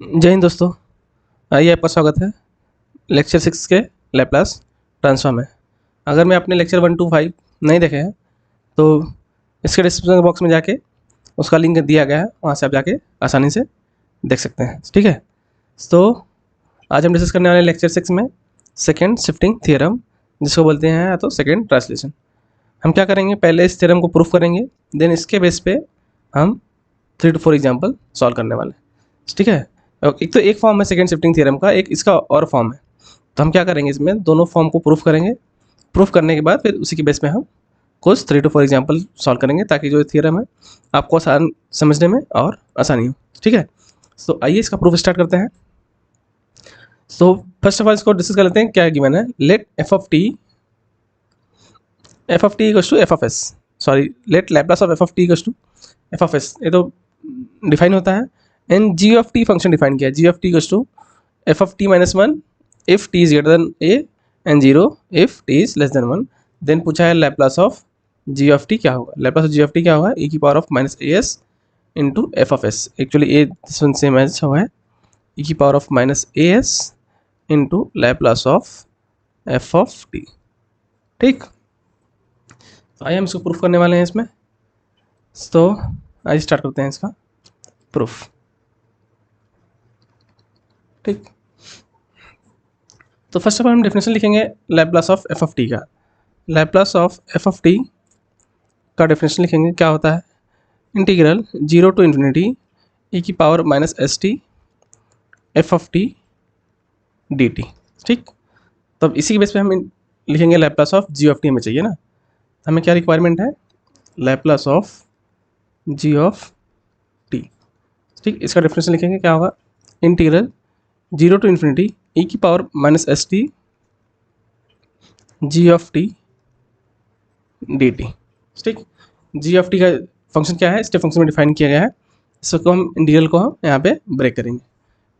जय हिंद दोस्तों। आइए आपका स्वागत है लेक्चर 6 के लैप्लास ट्रांसफॉर्म में। अगर मैं अपने लेक्चर 1 to 5 नहीं देखे हैं तो इसके डिस्क्रिप्शन बॉक्स में जाके उसका लिंक दिया गया है, वहाँ से आप जाके आसानी से देख सकते हैं। ठीक है, तो आज हम डिस्कस करने वाले लेक्चर 6 में सेकेंड शिफ्टिंग थियरम, जिसको बोलते हैं या तो सेकेंड ट्रांसलेशन। हम क्या करेंगे, पहले इस थ्योरम को प्रूफ करेंगे, देन इसके बेस पे हम 3 to 4 एग्जाम्पल सॉल्व करने वाले हैं। ठीक है, एक तो एक फॉर्म है सेकेंड शिफ्टिंग थ्योरम का, एक इसका और फॉर्म है। तो हम क्या करेंगे, इसमें दोनों फॉर्म को प्रूफ करेंगे। प्रूफ करने के बाद फिर उसी के बेस पे हम कुछ 3 to 4 एग्जाम्पल सॉल्व करेंगे, ताकि जो थ्योरम है आपको आसान समझने में और आसानी हो। ठीक है, तो आइए इसका प्रूफ स्टार्ट करते हैं। तो फर्स्ट ऑफ ऑल इसको डिस्कस कर लेते हैं। क्या गिवन है, let f of t equals to f of s, sorry let Laplace of F of t equals to f of s, ये तो डिफाइन होता है। And g of t function define किया है, g of t equals to f of T minus one if t is greater than A and zero if t is less than one. Then पूछा है Laplace of ji of T क्या होगा। Laplace of ji of T क्या होगा, e की power of minus A S into F of S. Actually a this one same as हुआ है, e की power of minus A S into Laplace of F of T. ठीक, तो आइए हम इसको प्रूफ करने वाले हैं इसमें। तो आइए स्टार्ट करते हैं इसका प्रूफ। ठीक, तो फर्स्ट ऑफ ऑल हम डेफिनेशन लिखेंगे Laplace of F of t का। Laplace of F of t का डेफिनेशन लिखेंगे, क्या होता है, इंटीग्रल 0 to इन्फिनिटी e की power minus S T F of T D T. ठीक, तो अब इसी के बेस पे हम लिखेंगे Laplace of ji of t. हमें चाहिए ना, हमें क्या रिक्वायरमेंट है, Laplace of ji of T. ठीक, इसका डेफिनेशन लिखेंगे, क्या होगा, इंटीग्रल 0 to इन्फिनिटी e की power minus S T ji of T D T. ठीक, जी ऑफ टी का फंक्शन क्या है, स्टेप फंक्शन में डिफाइन किया गया है। इसको हम इंटीग्रल को हम यहाँ पे ब्रेक करेंगे।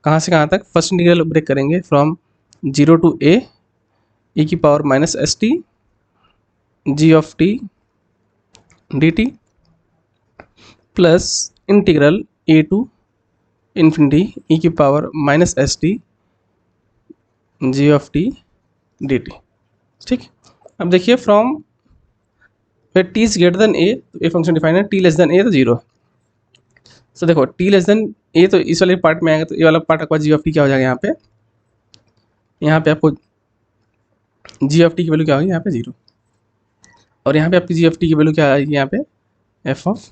कहाँ से कहाँ तक, फर्स्ट इंटीग्रल ब्रेक करेंगे फ्रॉम 0 to a e की power minus S T ji of T D T plus integral a to infinity e की power minus S T ji of T D T. ठीक, अब देखिए from फिर T is greater than A, तो a function define है, T less than A तो zero. तो देखो टी लेस देन ए तो इस वाले पार्ट में आएगा, तो ये वाला पार्ट आपका जी ऑफ टी क्या हो जाएगा, यहाँ पे आपको जी ऑफ टी की वैल्यू क्या होगी, यहाँ पे जीरो। और यहाँ पे आपकी जी ऑफ टी की वैल्यू क्या आएगी, यहाँ पे एफ ऑफ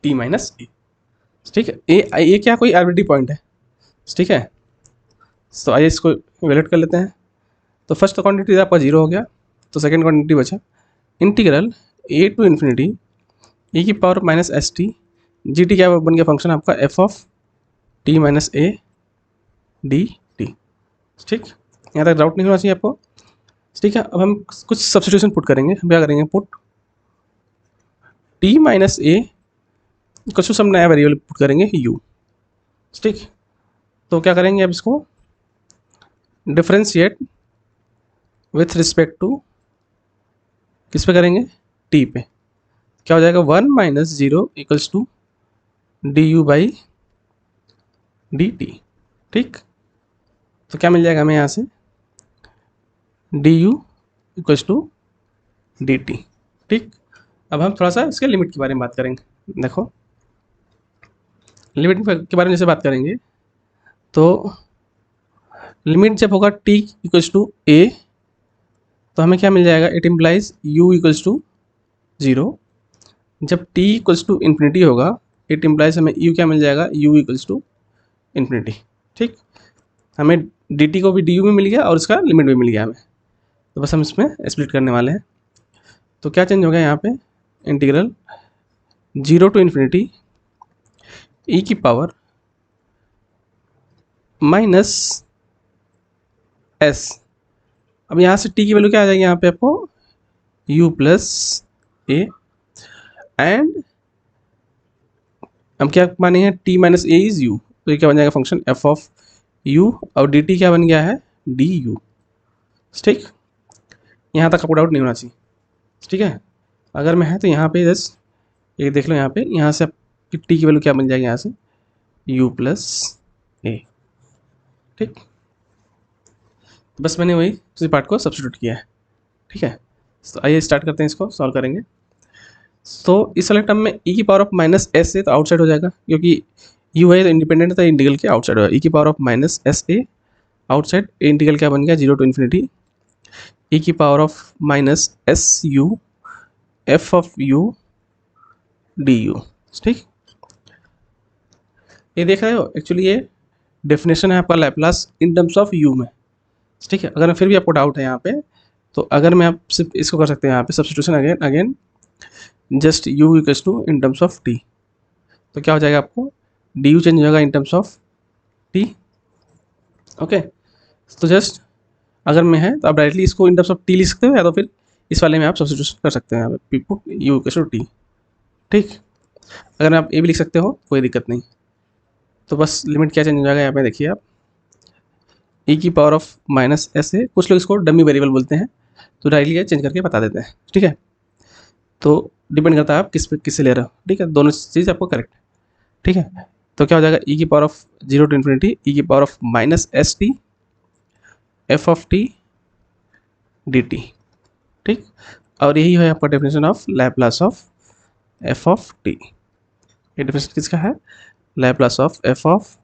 टी माइनस ए। ठीक है, ए क्या कोई आर्बिट्री पॉइंट है। ठीक है, तो आइए इसको इवेलुएट कर लेते हैं। तो फर्स्ट क्वांटिटी आपका जीरो हो गया, तो सेकेंड क्वांटिटी बचा integral A to infinity e की power minus S T G T, क्या बन गया फंक्शन आपका F of T minus A D T. ठीक, यहाँ तक डाउट नहीं होना चाहिए आपको। ठीक है, अब हम कुछ सब्स्टिट्यूशन पुट करेंगे। हम क्या करेंगे, पुट टी माइनस ए कुछ सब नया वेरिएबल पुट करेंगे यू। ठीक, तो क्या करेंगे, अब इसको डिफरेंशिएट विथ रिस्पेक्ट टू किस पे करेंगे, टी पे। क्या हो जाएगा, 1 minus zero equals to D U by D T. ठीक, तो क्या मिल जाएगा हमें यहाँ से, D U equals to D T. ठीक, अब हम थोड़ा सा इसके लिमिट के बारे में बात करेंगे। देखो लिमिट के बारे में जैसे बात करेंगे, तो लिमिट जब होगा t इक्वल्स टू ए, तो हमें क्या मिल जाएगा, it implies u equals to zero. जब t इक्वल्स टू इन्फिनिटी होगा, इट इम्प्लाइज हमें u क्या मिल जाएगा, u इक्वल्स टू इन्फिनिटी। ठीक, हमें dt को भी du में मिल गया और इसका लिमिट भी मिल गया हमें, तो बस हम इसमें स्प्लिट करने वाले हैं। तो क्या चेंज हो गया यहाँ पे, इंटीग्रल 0 to इन्फिनिटी e की पावर माइनस एस। अब यहाँ से t की वैल्यू क्या आ जाएगी, यहाँ पे आपको u प्लस ए, एंड हम क्या मानेंगे, t minus A is u, तो ये क्या बन जाएगा फंक्शन f ऑफ u, और dt क्या बन गया है, du। ठीक, यहाँ तक आपको डाउट नहीं होना चाहिए। ठीक है, अगर मैं है तो यहाँ पे जस्ट ये देख लो, यहाँ पे यहाँ से आप t की वैल्यू क्या बन जाएगी, यहाँ से u प्लस ए। ठीक, बस मैंने वही उसी पार्ट को सब्स्टिट्यूट किया है। ठीक है, तो आइए स्टार्ट करते हैं, इसको सॉल्व करेंगे। तो इस वाले टर्म में e की पावर ऑफ माइनस एस ए तो आउटसाइड हो जाएगा, क्योंकि u है तो इंडिपेंडेंट तो इंटीग्रल के आउटसाइड होगा। e की power of minus S A outside, integral क्या बन गया 0 टू इन्फिनिटी e की power of minus S U F of U D you. ठीक, ये देख रहे हो, एक्चुअली ये डेफिनेशन है आपका Laplace in terms of u में। ठीक है, अगर फिर भी आपको डाउट है यहाँ पे, तो अगर मैं आप सिर्फ इसको कर सकते हैं यहाँ पे substitution again just u equals to in terms of t, तो क्या हो जाएगा आपको du चेंज हो जाएगा इन टर्म्स ऑफ t। ओके, तो जस्ट अगर मैं है तो आप डायरेक्टली इसको इन टर्म्स ऑफ t लिख सकते हो, या तो फिर इस वाले में आप सब्स्टिट्यूशन कर सकते हैं यहाँ पे put u equals to t। ठीक, अगर आप ये भी लिख सकते हो कोई दिक्कत नहीं। तो बस लिमिट क्या चेंज हो जाएगा यहाँ पे देखिए आप, e की पावर ऑफ माइनस एस है, कुछ लोग इसको डमी वेरिएबल बोलते हैं, तो डायरेक्टली चेंज करके बता देते हैं। ठीक है, तो डिपेंड करता है आप किससे ले रहे हो। ठीक है, दोनों चीज़ आपको करेक्ट है। ठीक है, तो क्या हो जाएगा e की power of 0 to infinity e की power of minus S T F of T D T. ठीक, और यही है आपका definition of Laplace of F of T. ये डेफिनेशन किसका है, Laplace of F of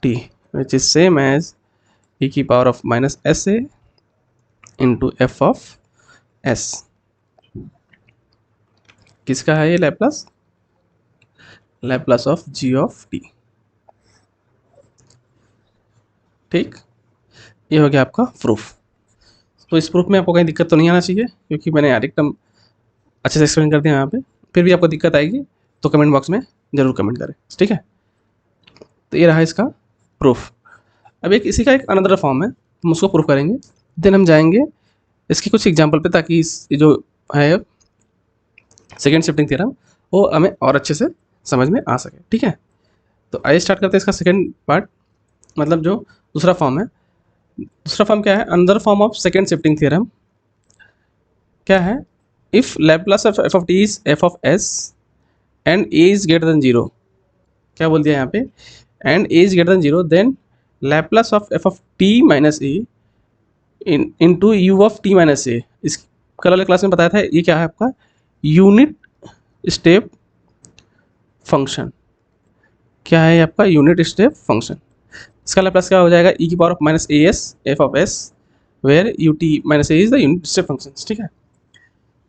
T which is same as e की power of minus S A into F of S. किसका है ये Laplace, Laplace of ji of T. ठीक, ये हो गया आपका प्रूफ। तो इस प्रूफ में आपको कहीं दिक्कत तो नहीं आना चाहिए, क्योंकि मैंने एकदम अच्छे से एक्सप्लेन कर दिया यहाँ पे। फिर भी आपको दिक्कत आएगी तो कमेंट बॉक्स में ज़रूर कमेंट करें। ठीक है, तो ये रहा इसका प्रूफ। अब एक इसी का एक अनदर फॉर्म है, हम उसको प्रूफ करेंगे, देन हम जाएंगे इसकी कुछ एग्जाम्पल पे, ताकि इस जो है सेकेंड शिफ्टिंग थ्योरम वो हमें और अच्छे से समझ में आ सके। ठीक है, तो आइए स्टार्ट करते हैं इसका सेकेंड पार्ट, मतलब जो दूसरा फॉर्म है। दूसरा फॉर्म क्या है, another form of second shifting theorem क्या है, if Laplace of F of T is f of s and a is greater than zero. क्या बोल दिया यहाँ पे, and a is greater than zero, then Laplace of F of T minus a into u of T minus a. इस कल वाले class में बताया था, ये क्या है आपका यूनिट स्टेप फंक्शन। क्या है आपका यूनिट स्टेप फंक्शन। इसका लैप्लास क्या हो जाएगा, e की power of minus A S F of S where U T minus A is the unit step function. ठीक है,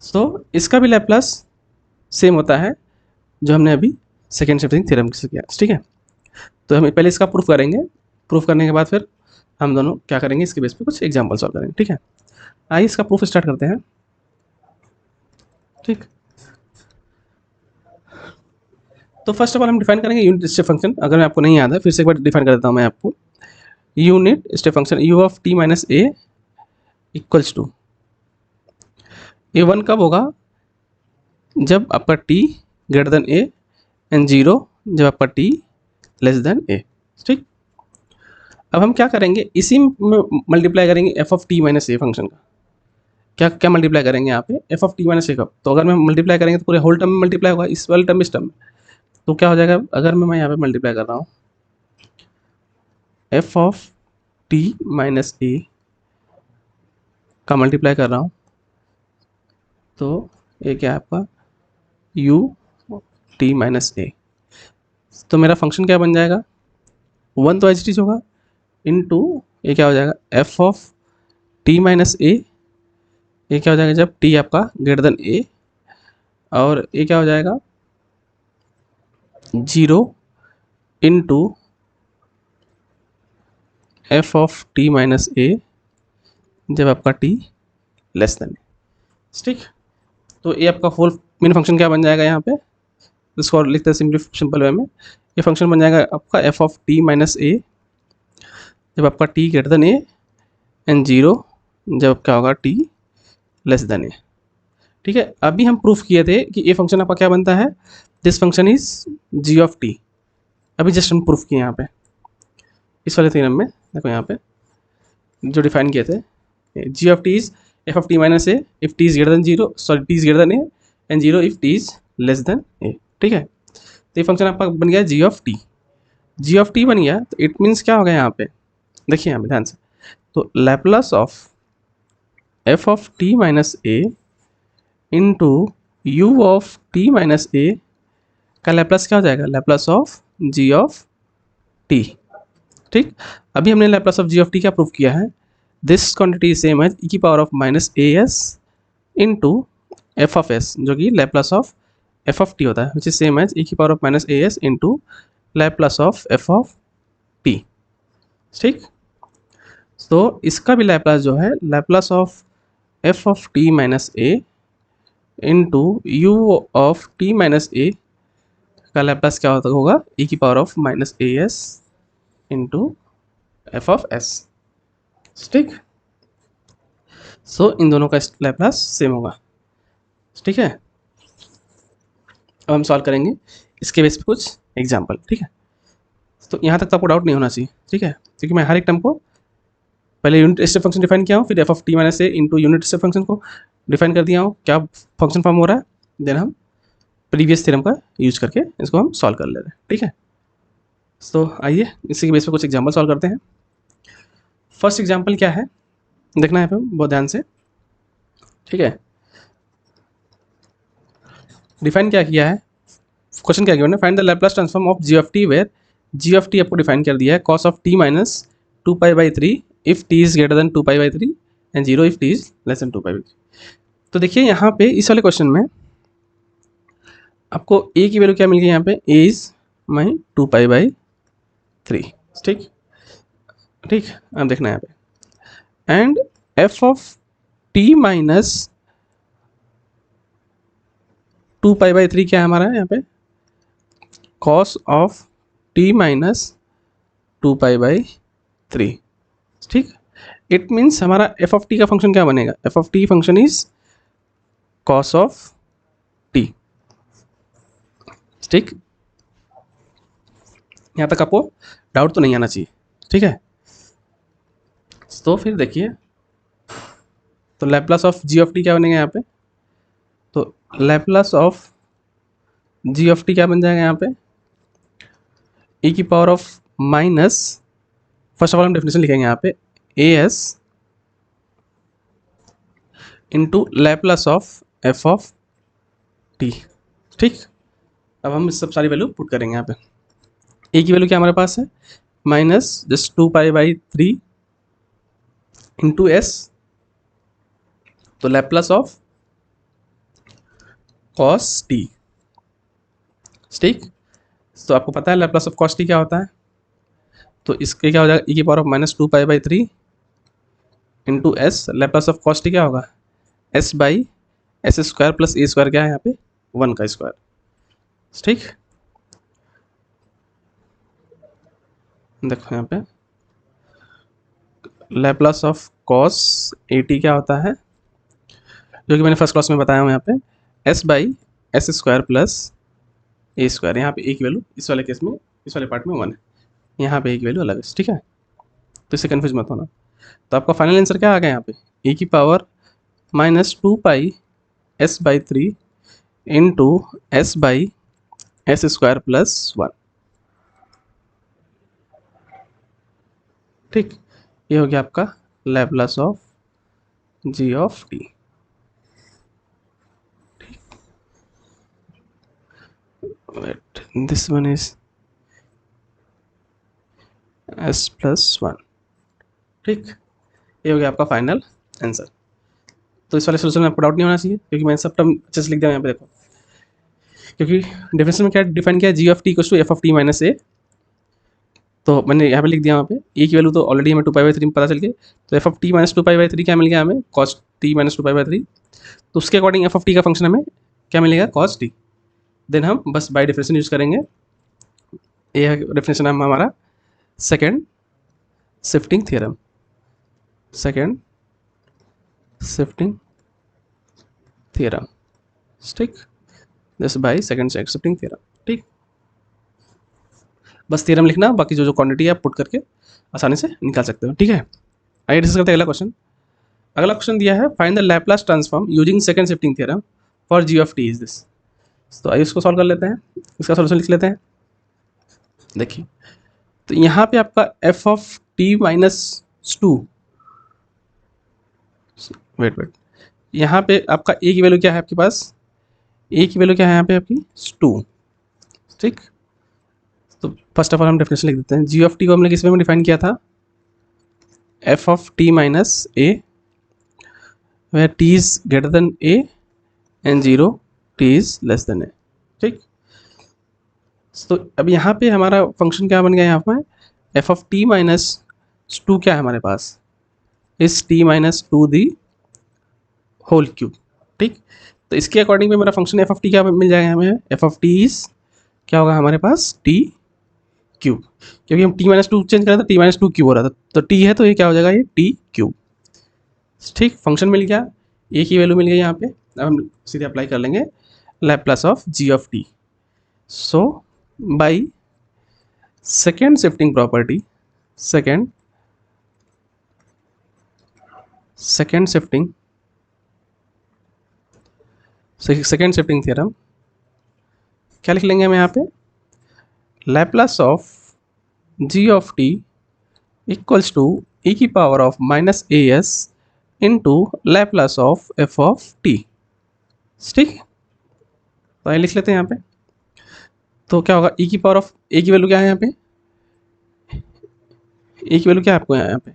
तो इसका भी लैप्लास सेम होता है जो हमने अभी सेकेंड शिफ्टिंग थ्योरम से किया। ठीक है, तो हम पहले इसका प्रूफ करेंगे, प्रूफ करने के बाद फिर हम दोनों क्या करेंगे, इसके बेस पे कुछ एग्जाम्पल सॉल्व करेंगे। ठीक है, आइए इसका प्रूफ स्टार्ट करते हैं। ठीक, तो फर्स्ट ऑफ ऑल हम डिफाइन करेंगे यूनिट स्टेप फंक्शन। अगर मैं आपको नहीं याद है फिर से एक बार डिफाइन कर देता हूँ मैं आपको। Unit step function U of T minus A equals to, a one कब होगा, जब आपका T greater than A, and zero जब आपका टी लेस देन ए। ठीक, अब हम क्या करेंगे, इसी में मल्टीप्लाई करेंगे F of T minus a function का। क्या क्या मल्टीप्लाई करेंगे यहाँ पे, F of T minus a का। तो अगर मैं मल्टीप्लाई करेंगे तो पूरे होल टर्म में मल्टीप्लाई होगा, इस वाले टर्म इस टर्म में। तो क्या हो जाएगा, अगर मैं यहाँ पे मल्टीप्लाई कर रहा हूँ F of T minus a का मल्टीप्लाई कर रहा हूँ, तो ये क्या है आपका u टी माइनस ए। तो मेरा फंक्शन क्या बन जाएगा, वन तो एच टी होगा, इनटू ये क्या हो जाएगा एफ ऑफ टी माइनस ए। ये क्या हो जाएगा जब टी आपका ग्रेटर देन ए, और ये क्या हो जाएगा zero into f of T minus a जब आपका टी लेस देन ए। ठीक, तो ये आपका होल मेन फंक्शन क्या बन जाएगा यहाँ पे, इसको लिखते हैं सिंपल वे में। ये फंक्शन बन जाएगा आपका F of T minus a जब आपका T greater than A, and zero जब क्या होगा टी लेस देन ए। ठीक है, अभी हम प्रूफ किए थे कि ये फंक्शन आपका क्या बनता है, this function is G of T. अभी जस्ट हम प्रूफ किए यहाँ पे इस वाले थ्योरम में। देखो यहाँ पे जो डिफाइन किए थे, g of T is f of T minus a if t is greater than zero, sorry t is greater than A, and zero if t is less than a. ठीक है, तो ये फंक्शन आपका बन गया g of t. Ji of t बन गया तो इट मीन्स क्या होगा यहाँ पे, देखिए यहाँ पे ध्यान से, तो Laplace of F of T minus a into u of T minus a का लैप्लस क्या हो जाएगा, Laplace of ji of T. ठीक, अभी हमने Laplace of ji of T क्या प्रूव किया है, this quantity same as e की power of minus A S into F of s, जो कि Laplace of F of t होता है, which is same as e की power of minus A S into Laplace of F of T. ठीक, तो इसका भी लैप्लस जो है Laplace of F of T minus a into u of T minus a का लैप्लस क्या होता होगा, ई की power of minus A S into F of s. ठीक, सो इन दोनों का लैप्लस सेम होगा। ठीक है, अब हम सॉल्व करेंगे इसके बेस पे कुछ एग्जाम्पल। ठीक है, तो यहाँ तक तो आपको डाउट नहीं होना चाहिए। ठीक है, क्योंकि मैं हर एक टर्म को पहले यूनिट स्टेप फंक्शन डिफाइन किया हूँ, फिर F of T minus a into unit step function को डिफाइन कर दिया हूँ, क्या फंक्शन फॉर्म हो रहा है, देन हम प्रीवियस थ्योरम का यूज करके इसको हम सॉल्व कर लेते हैं। ठीक है, तो आइए इसी के बेस पे कुछ एग्जाम्पल सॉल्व करते हैं। फर्स्ट एग्जाम्पल क्या है, देखना है पे बहुत ध्यान से। ठीक है, डिफाइन क्या किया है, क्वेश्चन क्या किया मैंने, find the Laplace transform of ji of t where g of t आपको डिफाइन कर दिया है cos of T minus 2π/3 if t is greater than 2π/3 and 0 if t is less than 2π/3। तो देखिए यहाँ पे इस वाले क्वेश्चन में आपको ए की वैल्यू क्या मिल गई, यहाँ पे ए इज माई 2π/3। ठीक, ठीक, अब देखना है यहाँ पे, and f of T minus 2π/3 क्या है हमारा यहाँ पे, कॉस ऑफ टी माइनस 2π/3। ठीक, इट मीन्स हमारा एफ ऑफ टी का फंक्शन क्या बनेगा, f of t function is cos of T. ठीक, यहाँ तक आपको डाउट तो नहीं आना चाहिए। ठीक है, तो फिर देखिए, तो Laplace of ji of T क्या बनेगा यहाँ पे, तो Laplace of ji of T क्या बन जाएगा यहाँ पे, ई की power of minus, first of all हम डेफिनेशन लिखेंगे यहाँ पे, A S into Laplace of F of T. ठीक, अब हम इस सब सारी वैल्यू पुट करेंगे यहाँ पे। ए की वैल्यू क्या हमारे पास है, माइनस जस्ट 2π/3 इंटू एस, तो लैप्लस ऑफ कॉस टी। ठीक, तो आपको पता है लैप्लस ऑफ कॉस टी क्या होता है, तो इसके क्या हो जाएगा, ई की power of minus 2π/3 into s, Laplace of cos t क्या होगा, s by S square plus a square, क्या है यहाँ पे 1 का स्क्वायर। ठीक, देखो यहाँ पे Laplace of cos A t क्या होता है, जो कि मैंने फर्स्ट क्लास में बताया हूँ यहाँ पे, S by S square plus a square. यहाँ पे ए की वैल्यू इस वाले केस में, इस वाले पार्ट में 1 है, यहाँ पे ए की वैल्यू अलग है। ठीक है, तो इससे कन्फ्यूज मत होना। तो आपका फाइनल आंसर क्या आ गया यहाँ पे, ए की power minus 2π/s/3 into S by S square plus 1। ठीक, ये हो गया आपका Laplace of ji of T. Wait, this one is S plus 1। ठीक, ये हो गया आपका फाइनल आंसर। तो इस वाले सोल्यूशन में आपको डाउट नहीं होना चाहिए, क्योंकि मैंने सब टर्म अच्छे से लिख दिया यहाँ पे, देखो, क्योंकि डेफिनेशन में क्या डिफाइन किया है, g of t equals to f of T minus a, तो मैंने यहाँ पे लिख दिया, वहाँ पे ए की वैल्यू तो ऑलरेडी हमें 2π/3 में पता चल गई, तो एफ ऑफ टी माइनस 2π/3 क्या मिल गया हमें, कॉस टी माइनस 2π/3, तो उसके अकॉर्डिंग एफ ऑफ टी का फंक्शन हमें क्या मिलेगा, कॉस टी। देन हम बस बाय डेफिनेशन यूज करेंगे, ये डेफिनेशन है हमारा second shifting theorem, second shifting theorem. ठीक, just by second shifting theorem. ठीक, बस थ्योरम लिखना, बाकी जो जो क्वांटिटी है आप पुट करके आसानी से निकाल सकते हो। ठीक है, आइए डिस्कस करते हैं अगला क्वेश्चन। अगला क्वेश्चन दिया है, find the Laplace transform using second shifting theorem for G of T is this. तो आइए इसको सॉल्व कर लेते हैं, इसका सॉल्यूशन लिख लेते हैं। देखिए, तो यहाँ पे आपका F of T minus two, wait, यहाँ पे आपका ए की वैल्यू क्या है आपके पास, ए की वैल्यू क्या है यहाँ पे आपकी टू, ठीक। तो फर्स्ट ऑफ ऑल हम डेफिनेशन लिख देते हैं। जी ऑफ टी को हमने किस वे में डिफाइन किया था, f of T minus a where t is greater than A and zero t is less than a, ठीक। तो अब यहाँ पे हमारा फंक्शन क्या बन गया, यहाँ पे F of T minus two क्या है हमारे पास, इस T minus two the whole cube, ठीक। तो इसके अकॉर्डिंग में मेरा फंक्शन एफ ऑफ टी क्या मिल जाएगा हमें, एफ ऑफ टी इज क्या होगा हमारे पास टी क्यूब, क्योंकि हम टी माइनस टू चेंज कर रहे थे, टी माइनस टू क्यूब हो रहा था, तो टी है तो ये क्या हो जाएगा, ये टी क्यूब, ठीक। फंक्शन मिल गया, ए की वैल्यू मिल गई यहाँ पे। अब हम सीधे अप्लाई कर लेंगे Laplace of ji of t. So by second shifting property, second shifting theorem, क्या लिख लेंगे हम यहाँ पे, Laplace of ji of t equals to e की power of minus A S into Laplace of F of T, ठीक। तो ये लिख लेते हैं यहाँ पे। तो क्या होगा, ई की पावर ऑफ ए की वैल्यू क्या है यहाँ पे, ए की वैल्यू क्या है आपको यहाँ पे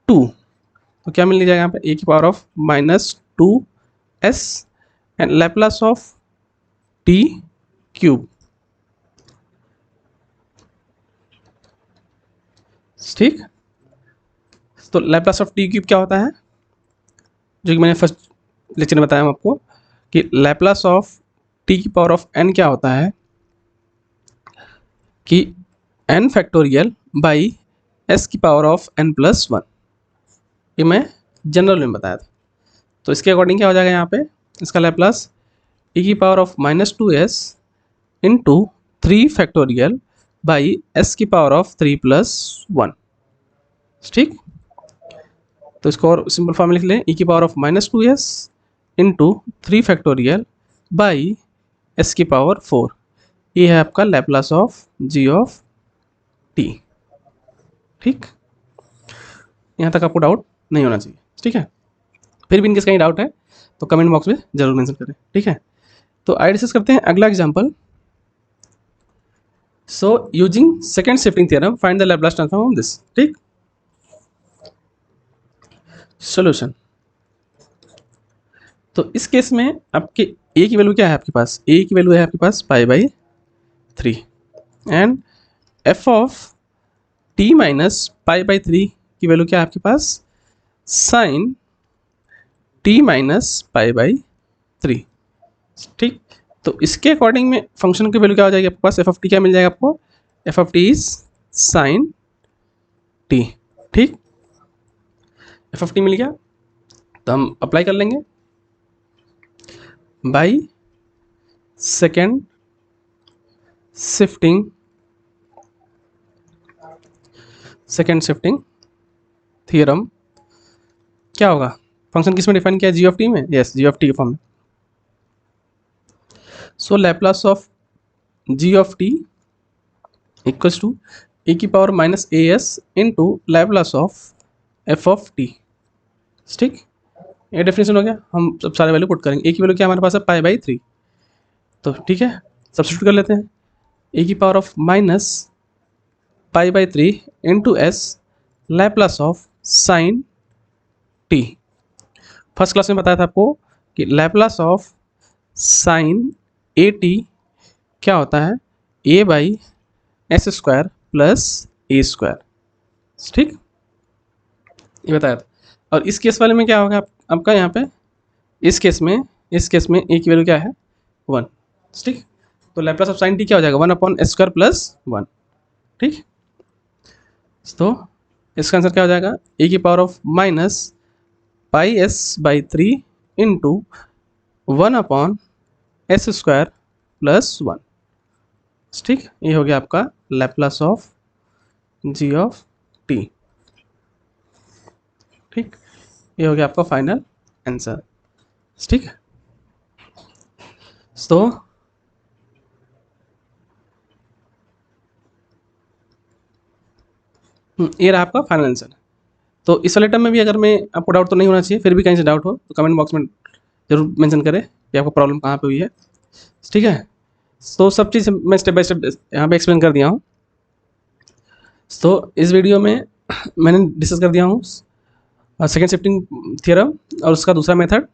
टू, तो क्या मिल जाएगा यहाँ पे ए की power of minus two S and Laplace of T cube, ठीक। तो लैप्लास ऑफ टी क्यूब क्या होता है, जो कि मैंने फर्स्ट लेक्चर में बताया आपको कि लैप्लास ऑफ टी की पावर ऑफ एन क्या होता है कि एन फैक्टोरियल बाई एस की power of n plus one, ये मैं जनरल में बताया था। तो इसके अकॉर्डिंग क्या हो जाएगा यहाँ पे, इसका लैप्लास ई की power of minus two s into three factorial by s की power of three plus one, ठीक। तो इसको और सिंपल फॉर्म लिख लें, ई की power of minus two s into three factorial by s की पावर फोर, ये है आपका Laplace of ji of T, ठीक। यहाँ तक आपको डाउट नहीं होना चाहिए, ठीक है। फिर भी इनकेस कहीं डाउट है तो कमेंट बॉक्स में जरूर मेंशन करें, ठीक है। तो आइए डिस्कस करते हैं अगला example. So using second shifting theorem find the Laplace transform of this, ठीक। सॉल्यूशन, तो इस केस में आपके ए की वैल्यू क्या है आपके पास, ए की वैल्यू है आपके पास pi by three and f of T minus pi by three की वैल्यू क्या है आपके पास, sine t minus pi by three, ठीक। तो इसके अकॉर्डिंग में फंक्शन की वैल्यू क्या हो जाएगी आपके पास, एफ ऑफ टी क्या मिल जाएगा आपको, F of T is sine T, ठीक। एफ ऑफ टी मिल गया, तो हम अप्लाई कर लेंगे बाई सेकेंड शिफ्टिंग थ्योरम। क्या होगा, फंक्शन किस में डिफाइन किया है, जी ऑफ टी में, यस जी ऑफ टी के फॉर्म में। So Laplace of ji of t equals to a की power minus A S into Laplace of F of T, ठीक। ये डेफिनेशन हो गया, हम सब सारे वैल्यू पुट करेंगे। ए की वैल्यू क्या हमारे पास है पाई बाई थ्री, तो ठीक है सब्स्टिट्यूट कर लेते हैं, ए की power of minus pi by three into s Laplace of sine t. First class में बताया था आपको कि Laplace of sine a t क्या होता है, a by S square plus a square, ठीक, ये बताया था। और इस केस वाले में क्या होगा आपका यहाँ पे, इस केस में ए की वैल्यू क्या है वन, ठीक। तो लैप्लास ऑफ साइन टी क्या हो जाएगा, one upon s square plus one, ठीक। तो इसका आंसर क्या हो जाएगा, ए की power of minus pi s by three into one upon s square plus one, ठीक। ये हो गया आपका Laplace of ji of T, ठीक। ये हो गया आपका फाइनल आंसर, ठीक। तो ये रहा आपका फाइनल आंसर। तो इस वाले टर्म में भी अगर मैं आपको डाउट तो नहीं होना चाहिए, फिर भी कहीं से डाउट हो तो कमेंट बॉक्स में ज़रूर मेंशन करें कि आपको प्रॉब्लम कहाँ पे हुई है। ठीक है, तो सब चीज़ मैं स्टेप बाय स्टेप यहाँ पे एक्सप्लेन कर दिया हूँ। तो इस वीडियो में मैंने डिस्कस कर दिया हूँ सेकेंड शिफ्टिंग थ्योरम और उसका दूसरा मेथड,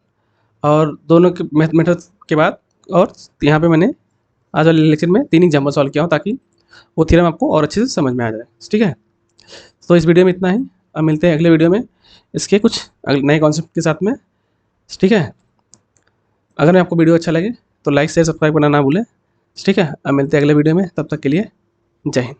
और दोनों के मेथड के बाद, और यहाँ पे मैंने आज वाले लेक्चर में 3 एग्जाम्पल सॉल्व किया हूँ ताकि वो थ्योरम आपको और अच्छे से समझ में आ जाए। ठीक है, तो इस वीडियो में इतना ही। अब मिलते हैं अगले वीडियो में इसके कुछ नए कॉन्सेप्ट के साथ में। ठीक है, अगर आपको वीडियो अच्छा लगे तो लाइक शेयर सब्सक्राइब करना ना भूलें। ठीक है, अब मिलते हैं अगले वीडियो में, तब तक के लिए जय हिंद।